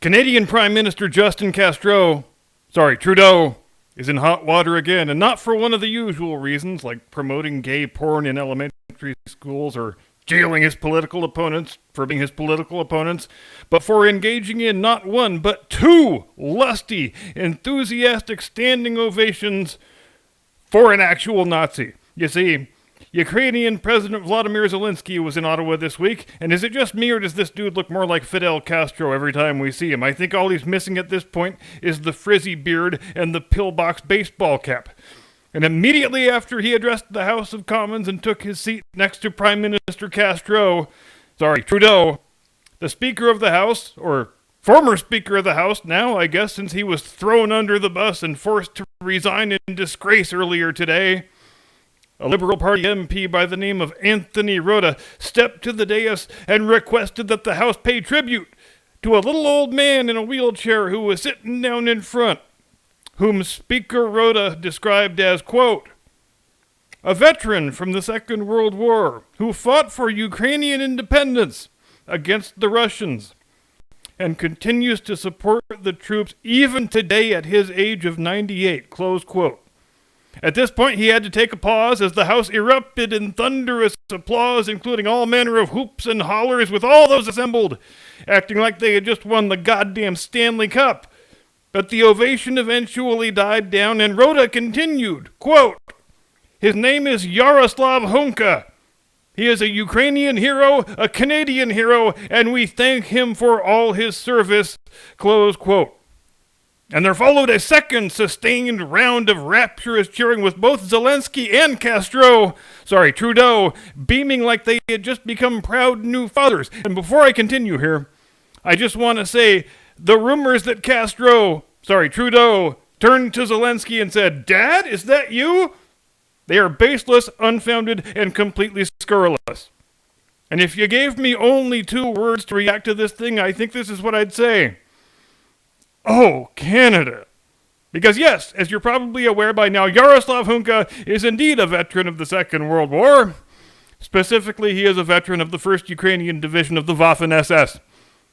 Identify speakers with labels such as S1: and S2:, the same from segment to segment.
S1: Canadian Prime Minister Trudeau, is in hot water again, and not for one of the usual reasons, like promoting gay porn in elementary schools or jailing his political opponents for being his political opponents, but for engaging in not one, but two lusty, enthusiastic standing ovations for an actual Nazi. You see, Ukrainian President Vladimir Zelensky was in Ottawa this week, and is it just me or does this dude look more like Fidel Castro every time we see him? I think all he's missing at this point is the frizzy beard and the pillbox baseball cap. And immediately after he addressed the House of Commons and took his seat next to Prime Minister Trudeau, the Speaker of the House, or former Speaker of the House now, I guess, since he was thrown under the bus and forced to resign in disgrace earlier today, a Liberal Party MP by the name of Anthony Rota stepped to the dais and requested that the House pay tribute to a little old man in a wheelchair who was sitting down in front, whom Speaker Rota described as, quote, a veteran from the Second World War who fought for Ukrainian independence against the Russians and continues to support the troops even today at his age of 98, close quote. At this point, he had to take a pause as the House erupted in thunderous applause, including all manner of hoops and hollers with all those assembled, acting like they had just won the goddamn Stanley Cup. But the ovation eventually died down, and Rhoda continued, quote, his name is Yaroslav Hunka. He is a Ukrainian hero, a Canadian hero, and we thank him for all his service, close quote. And there followed a second sustained round of rapturous cheering with both Zelensky and Trudeau, beaming like they had just become proud new fathers. And before I continue here, I just want to say the rumors that Trudeau turned to Zelensky and said, Dad, is that you? They are baseless, unfounded, and completely scurrilous. And if you gave me only 2 words to react to this thing, I think this is what I'd say. Oh, Canada. Because yes, as you're probably aware by now, Yaroslav Hunka is indeed a veteran of the Second World War. Specifically, he is a veteran of the 1st Ukrainian Division of the Waffen-SS.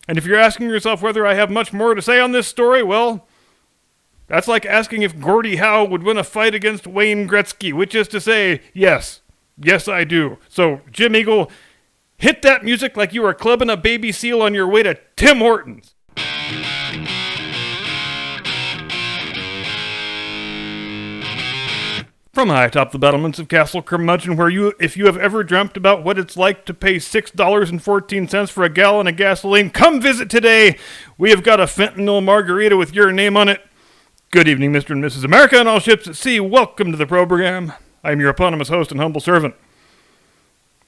S1: And if you're asking yourself whether I have much more to say on this story, well, that's like asking if Gordie Howe would win a fight against Wayne Gretzky, which is to say, yes. Yes, I do. So, Jim Eagle, hit that music like you were clubbing a baby seal on your way to Tim Hortons. From high atop the battlements of Castle Curmudgeon, if you have ever dreamt about what it's like to pay $6.14 for a gallon of gasoline, come visit today. We have got a fentanyl margarita with your name on it. Good evening, Mr. and Mrs. America and all ships at sea. Welcome to the program. I am your eponymous host and humble servant.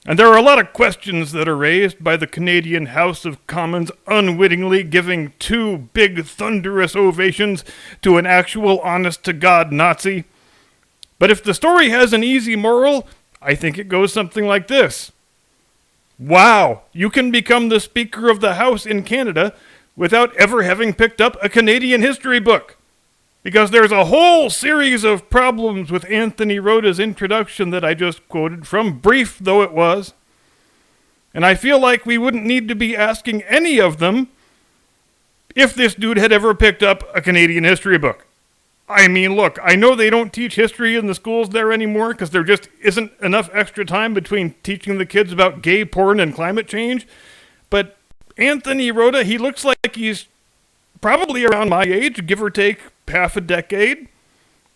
S1: And there are a lot of questions that are raised by the Canadian House of Commons unwittingly giving 2 big thunderous ovations to an actual honest-to-God Nazi. But if the story has an easy moral, I think it goes something like this. Wow, you can become the Speaker of the House in Canada without ever having picked up a Canadian history book. Because there's a whole series of problems with Anthony Rota's introduction that I just quoted from, brief though it was. And I feel like we wouldn't need to be asking any of them if this dude had ever picked up a Canadian history book. I mean, look, I know they don't teach history in the schools there anymore because there just isn't enough extra time between teaching the kids about gay porn and climate change. But Anthony Rota, he looks like he's probably around my age, give or take half a decade.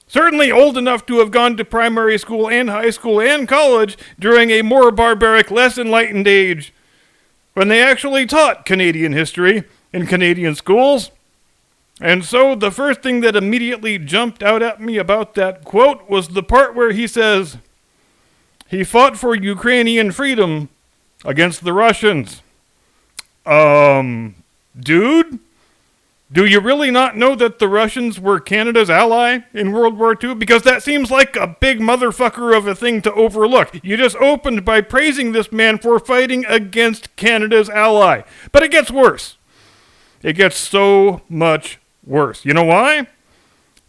S1: Certainly old enough to have gone to primary school and high school and college during a more barbaric, less enlightened age when they actually taught Canadian history in Canadian schools. And so the first thing that immediately jumped out at me about that quote was the part where he says, he fought for Ukrainian freedom against the Russians. Dude? Do you really not know that the Russians were Canada's ally in World War II? Because that seems like a big motherfucker of a thing to overlook. You just opened by praising this man for fighting against Canada's ally. But it gets worse. It gets so much worse. You know why?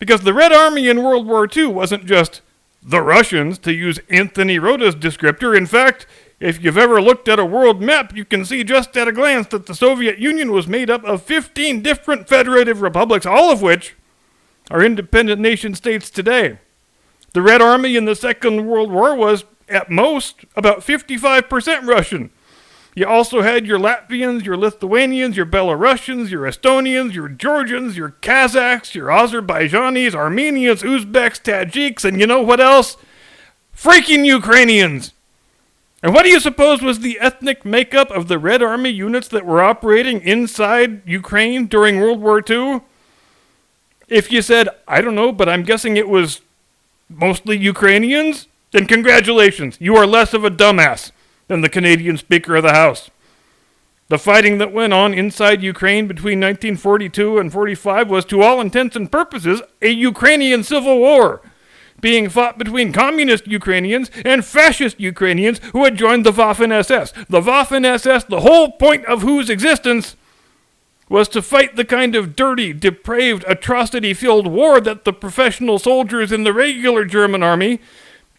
S1: Because the Red Army in World War II wasn't just the Russians, to use Anthony Rota's descriptor. In fact, If you've ever looked at a world map, you can see just at a glance that the Soviet Union was made up of 15 different federative republics, all of which are independent nation states today. The Red Army in the Second World War was, at most, about 55% Russian. You also had your Latvians, your Lithuanians, your Belarusians, your Estonians, your Georgians, your Kazakhs, your Azerbaijanis, Armenians, Uzbeks, Tajiks, and you know what else? Freaking Ukrainians! And what do you suppose was the ethnic makeup of the Red Army units that were operating inside Ukraine during World War II? If you said, I don't know, but I'm guessing it was mostly Ukrainians, then congratulations, you are less of a dumbass than the Canadian Speaker of the House. The fighting that went on inside Ukraine between 1942 and 45 was, to all intents and purposes, a Ukrainian civil war, being fought between communist Ukrainians and fascist Ukrainians who had joined the Waffen-SS. The Waffen-SS, the whole point of whose existence was to fight the kind of dirty, depraved, atrocity-filled war that the professional soldiers in the regular German army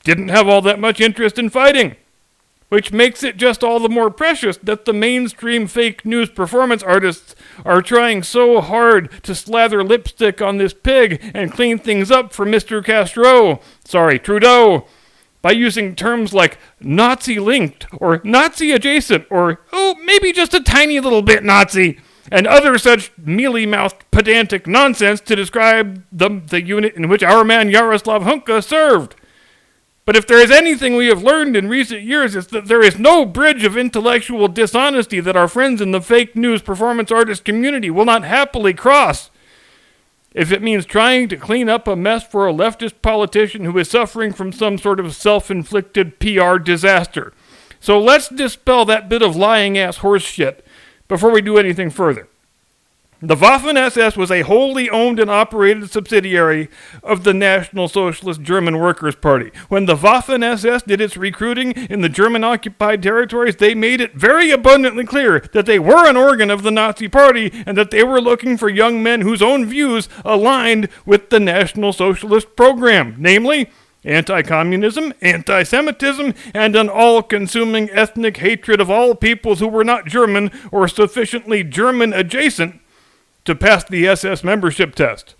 S1: didn't have all that much interest in fighting. Which makes it just all the more precious that the mainstream fake news performance artists are trying so hard to slather lipstick on this pig and clean things up for Mr. Trudeau, by using terms like Nazi-linked or Nazi-adjacent or, maybe just a tiny little bit Nazi, and other such mealy-mouthed pedantic nonsense to describe the unit in which our man Yaroslav Hunka served. But if there is anything we have learned in recent years, it's that there is no bridge of intellectual dishonesty that our friends in the fake news performance artist community will not happily cross. If it means trying to clean up a mess for a leftist politician who is suffering from some sort of self-inflicted PR disaster. So let's dispel that bit of lying-ass horse shit before we do anything further. The Waffen-SS was a wholly owned and operated subsidiary of the National Socialist German Workers' Party. When the Waffen-SS did its recruiting in the German-occupied territories, they made it very abundantly clear that they were an organ of the Nazi Party and that they were looking for young men whose own views aligned with the National Socialist program, namely anti-communism, anti-Semitism, and an all-consuming ethnic hatred of all peoples who were not German or sufficiently German-adjacent to pass the SS membership test.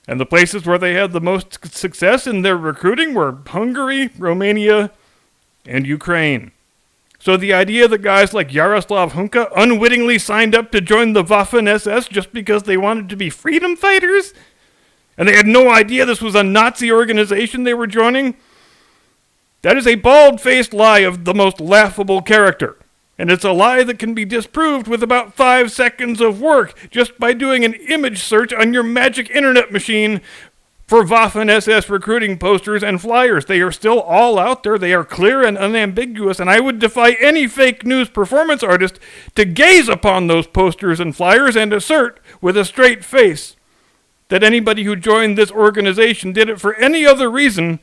S1: And the places where they had the most success in their recruiting were Hungary, Romania, and Ukraine. So the idea that guys like Yaroslav Hunka unwittingly signed up to join the Waffen-SS just because they wanted to be freedom fighters, and they had no idea this was a Nazi organization they were joining, that is a bald-faced lie of the most laughable character. And it's a lie that can be disproved with about 5 seconds of work just by doing an image search on your magic internet machine for Waffen-SS recruiting posters and flyers. They are still all out there. They are clear and unambiguous, and I would defy any fake news performance artist to gaze upon those posters and flyers and assert with a straight face that anybody who joined this organization did it for any other reason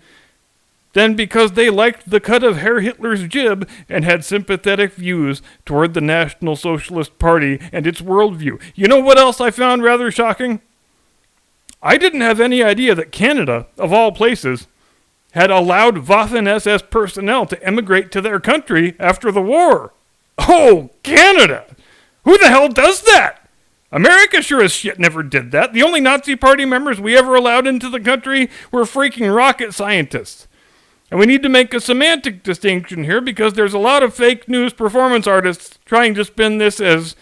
S1: than because they liked the cut of Herr Hitler's jib and had sympathetic views toward the National Socialist Party and its worldview. You know what else I found rather shocking? I didn't have any idea that Canada, of all places, had allowed Waffen-SS personnel to emigrate to their country after the war. Oh, Canada! Who the hell does that? America sure as shit never did that. The only Nazi Party members we ever allowed into the country were freaking rocket scientists. And we need to make a semantic distinction here because there's a lot of fake news performance artists trying to spin this as,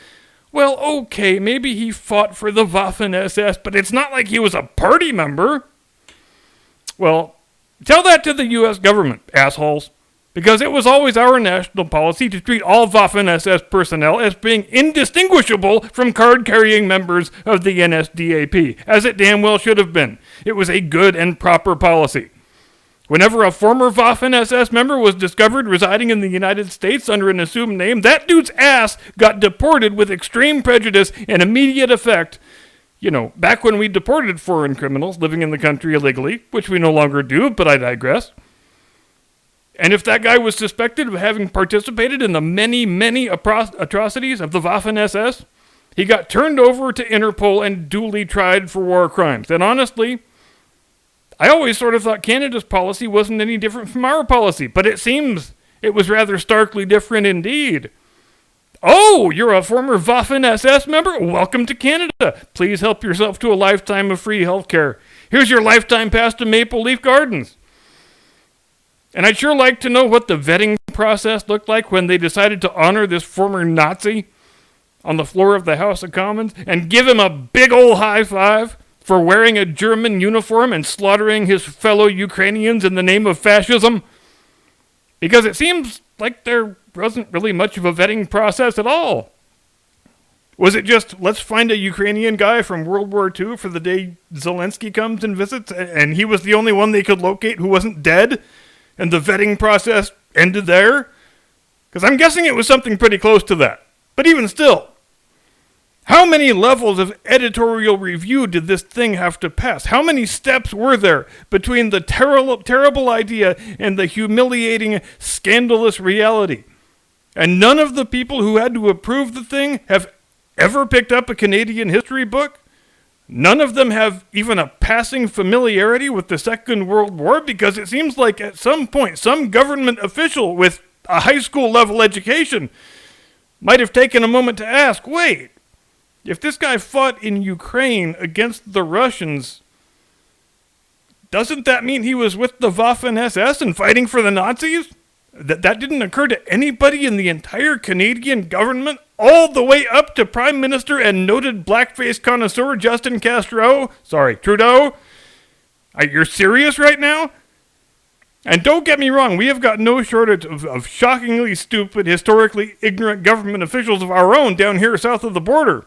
S1: well, okay, maybe he fought for the Waffen-SS, but it's not like he was a party member. Well, tell that to the U.S. government, assholes, because it was always our national policy to treat all Waffen-SS personnel as being indistinguishable from card-carrying members of the NSDAP, as it damn well should have been. It was a good and proper policy. Whenever a former Waffen-SS member was discovered residing in the United States under an assumed name, that dude's ass got deported with extreme prejudice and immediate effect. You know, back when we deported foreign criminals living in the country illegally, which we no longer do, but I digress. And if that guy was suspected of having participated in the many, many atrocities of the Waffen-SS, he got turned over to Interpol and duly tried for war crimes. And honestly, I always sort of thought Canada's policy wasn't any different from our policy, but it seems It was rather starkly different indeed. Oh, you're a former Waffen-SS member? Welcome to Canada. Please help yourself to a lifetime of free health care. Here's your lifetime pass to Maple Leaf Gardens. And I'd sure like to know what the vetting process looked like when they decided to honor this former Nazi on the floor of the House of Commons and give him a big ol' high five for wearing a German uniform and slaughtering his fellow Ukrainians in the name of fascism. Because it seems like there wasn't really much of a vetting process at all. Was it just, let's find a Ukrainian guy from World War II for the day Zelensky comes and visits, and he was the only one they could locate who wasn't dead, and the vetting process ended there? Because I'm guessing it was something pretty close to that. But even still, how many levels of editorial review did this thing have to pass? How many steps were there between the terrible idea and the humiliating, scandalous reality? And none of the people who had to approve the thing have ever picked up a Canadian history book? None of them have even a passing familiarity with the Second World War? Because it seems like at some point, some government official with a high school level education might have taken a moment to ask, wait, if this guy fought in Ukraine against the Russians, doesn't that mean he was with the Waffen-SS and fighting for the Nazis? That didn't occur to anybody in the entire Canadian government, all the way up to Prime Minister and noted blackface connoisseur Justin Trudeau? You're serious right now? And don't get me wrong, we have got no shortage of shockingly stupid, historically ignorant government officials of our own down here south of the border.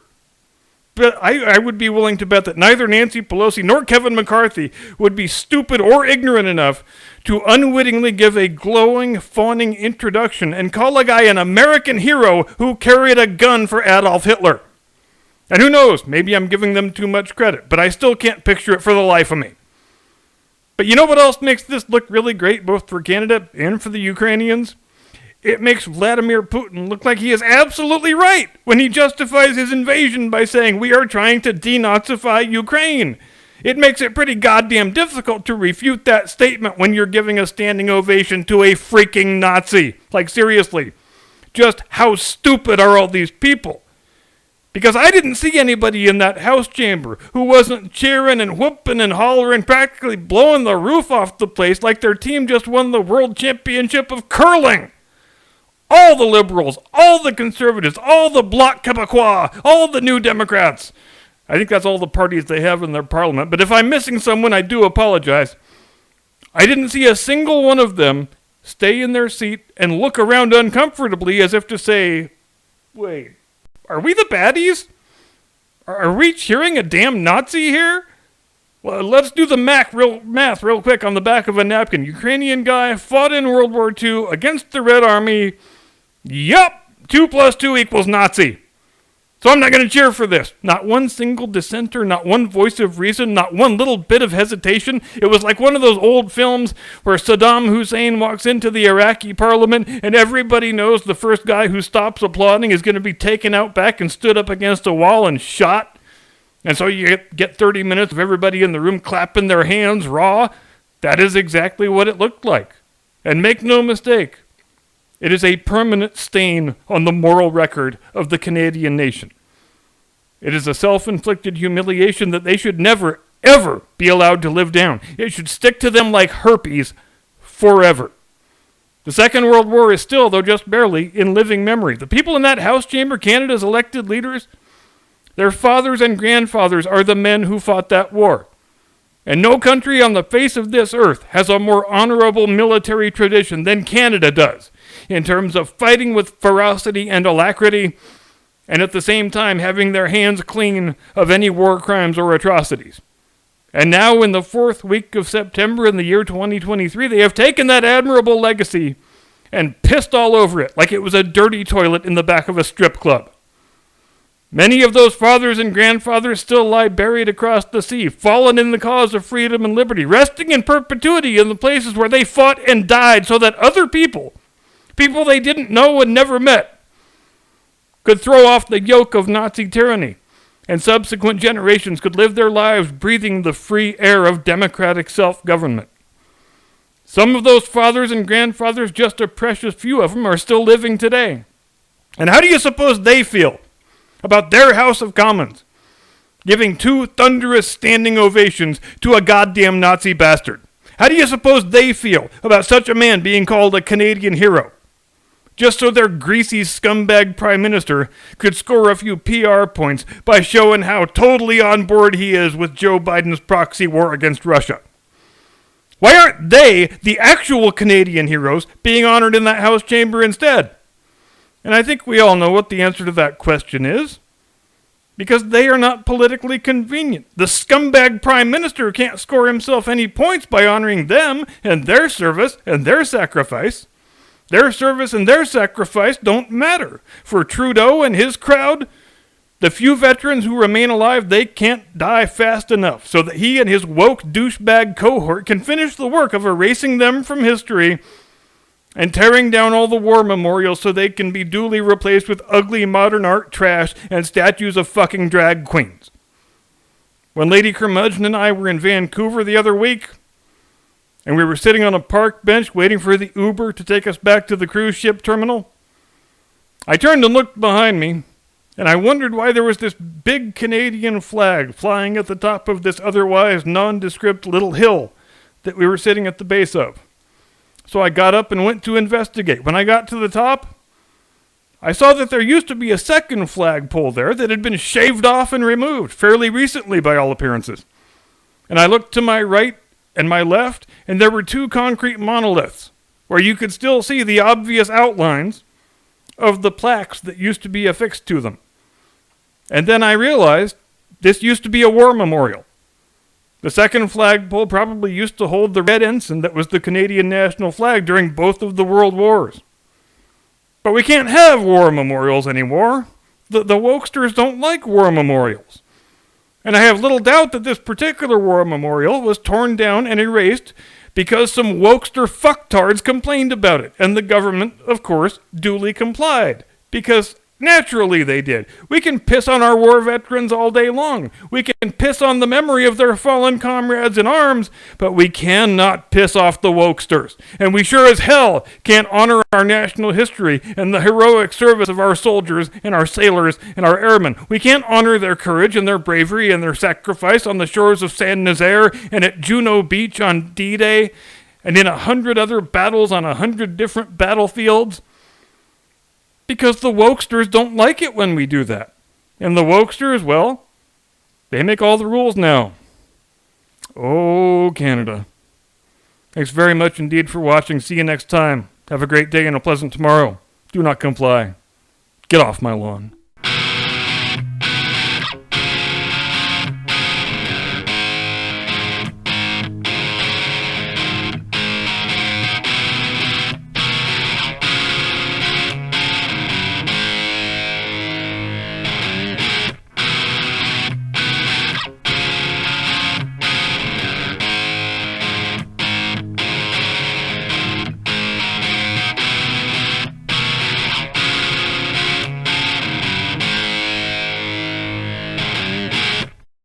S1: But I would be willing to bet that neither Nancy Pelosi nor Kevin McCarthy would be stupid or ignorant enough to unwittingly give a glowing, fawning introduction and call a guy an American hero who carried a gun for Adolf Hitler. And who knows, maybe I'm giving them too much credit, but I still can't picture it for the life of me. But you know what else makes this look really great, both for Canada and for the Ukrainians? It makes Vladimir Putin look like he is absolutely right when he justifies his invasion by saying we are trying to denazify Ukraine. It makes it pretty goddamn difficult to refute that statement when you're giving a standing ovation to a freaking Nazi. Like, seriously, just how stupid are all these people? Because I didn't see anybody in that House chamber who wasn't cheering and whooping and hollering, practically blowing the roof off the place like their team just won the World Championship of curling. All the liberals, all the conservatives, all the Bloc Québécois, all the New Democrats. I think that's all the parties they have in their parliament. But if I'm missing someone, I do apologize. I didn't see a single one of them stay in their seat and look around uncomfortably as if to say, wait, are we the baddies? Are we cheering a damn Nazi here? Well, let's do the math real quick on the back of a napkin. Ukrainian guy fought in World War II against the Red Army. Yup, 2 + 2 = Nazi. So I'm not going to cheer for this. Not one single dissenter, not one voice of reason, not one little bit of hesitation. It was like one of those old films where Saddam Hussein walks into the Iraqi parliament and everybody knows the first guy who stops applauding is going to be taken out back and stood up against a wall and shot. And so you get 30 minutes of everybody in the room clapping their hands raw. That is exactly what it looked like. And make no mistake, it is a permanent stain on the moral record of the Canadian nation. It is a self-inflicted humiliation that they should never, ever be allowed to live down. It should stick to them like herpes forever. The Second World War is still, though just barely, in living memory. The people in that House chamber, Canada's elected leaders, their fathers and grandfathers are the men who fought that war. And no country on the face of this earth has a more honorable military tradition than Canada does, in terms of fighting with ferocity and alacrity, and at the same time having their hands clean of any war crimes or atrocities. And now in the 4th week of September in the year 2023, they have taken that admirable legacy and pissed all over it like it was a dirty toilet in the back of a strip club. Many of those fathers and grandfathers still lie buried across the sea, fallen in the cause of freedom and liberty, resting in perpetuity in the places where they fought and died so that other people they didn't know and never met, could throw off the yoke of Nazi tyranny, and subsequent generations could live their lives breathing the free air of democratic self-government. Some of those fathers and grandfathers, just a precious few of them, are still living today. And how do you suppose they feel about their House of Commons giving 2 thunderous standing ovations to a goddamn Nazi bastard? How do you suppose they feel about such a man being called a Canadian hero? Just so their greasy scumbag prime minister could score a few PR points by showing how totally on board he is with Joe Biden's proxy war against Russia. Why aren't they, the actual Canadian heroes, being honored in that House chamber instead? And I think we all know what the answer to that question is. Because they are not politically convenient. The scumbag prime minister can't score himself any points by honoring them and their service and their sacrifice. Their service and their sacrifice don't matter. For Trudeau and his crowd, the few veterans who remain alive, they can't die fast enough so that he and his woke douchebag cohort can finish the work of erasing them from history and tearing down all the war memorials so they can be duly replaced with ugly modern art trash and statues of fucking drag queens. When Lady Curmudgeon and I were in Vancouver the other week, and we were sitting on a park bench waiting for the Uber to take us back to the cruise ship terminal, I turned and looked behind me, and I wondered why there was this big Canadian flag flying at the top of this otherwise nondescript little hill that we were sitting at the base of. So I got up and went to investigate. When I got to the top, I saw that there used to be a second flagpole there that had been shaved off and removed fairly recently by all appearances. And I looked to my right and my left, and there were 2 concrete monoliths where you could still see the obvious outlines of the plaques that used to be affixed to them. And then I realized this used to be a war memorial. The second flagpole probably used to hold the red ensign that was the Canadian national flag during both of the world wars. But we can't have war memorials anymore. The wokesters don't like war memorials. And I have little doubt that this particular war memorial was torn down and erased because some wokester fucktards complained about it. And the government, of course, duly complied. Because naturally they did. We can piss on our war veterans all day long. We can piss on the memory of their fallen comrades in arms, but we cannot piss off the wokesters. And we sure as hell can't honor our national history and the heroic service of our soldiers and our sailors and our airmen. We can't honor their courage and their bravery and their sacrifice on the shores of Saint Nazaire and at Juno Beach on D-Day and in 100 other battles on 100 different battlefields. Because the wokesters don't like it when we do that. And the wokesters, well, they make all the rules now. Oh, Canada. Thanks very much indeed for watching. See you next time. Have a great day and a pleasant tomorrow. Do not comply. Get off my lawn.